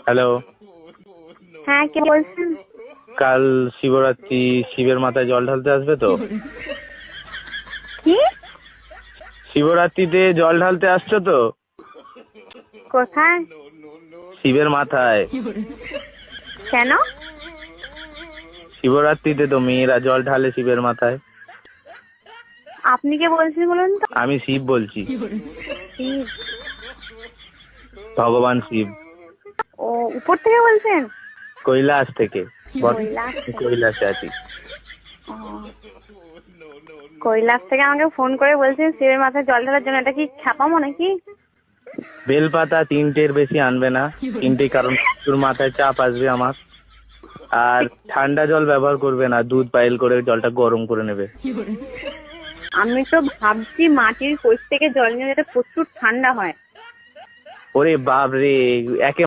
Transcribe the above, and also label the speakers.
Speaker 1: Hello.
Speaker 2: হ্যাঁ, কে বলছেন?
Speaker 1: কাল শিবরাত্রি, শিবের মাথায় জল ঢালতে আসবে তো?
Speaker 2: কি?
Speaker 1: শিবরাত্রিতে জল ঢালতে আসছো তো?
Speaker 2: কোথায়?
Speaker 1: শিবের মাথায়।
Speaker 2: কেন?
Speaker 1: শিবরাত্রিতে তো মেয়েরা জল ঢালে শিবের মাথায়।
Speaker 2: আপনি কে বলছেন বলুন তো?
Speaker 1: আমি শিব বলছি,
Speaker 2: শিব?
Speaker 1: ভগবান শিব।
Speaker 2: ও, উপর থেকে বলছেন?
Speaker 1: কৈলাস থেকে।
Speaker 2: কৈলাস থেকে?
Speaker 1: কৈলাসে আছি।
Speaker 2: ও, কৈলাস থেকে আমাকে ফোন করে বলছেন শিবের মাথায় জল ঢালার জন্য। এটা কি খ্যাপামো নাকি?
Speaker 1: বেলপাতা 3টের বেশি আনবে না। 3টে, কারণ তোর মাথায় চাপ আসবে আমার। আর ঠান্ডা জল ব্যবহার করবে না, দুধ পাইল করে জলটা গরম করে নেবে।
Speaker 2: আমি তো ভাবছি মাটির কোষ থেকে জল নিয়ে যেটা প্রচুর ঠান্ডা হয়।
Speaker 1: ওরে বাপ রে, একে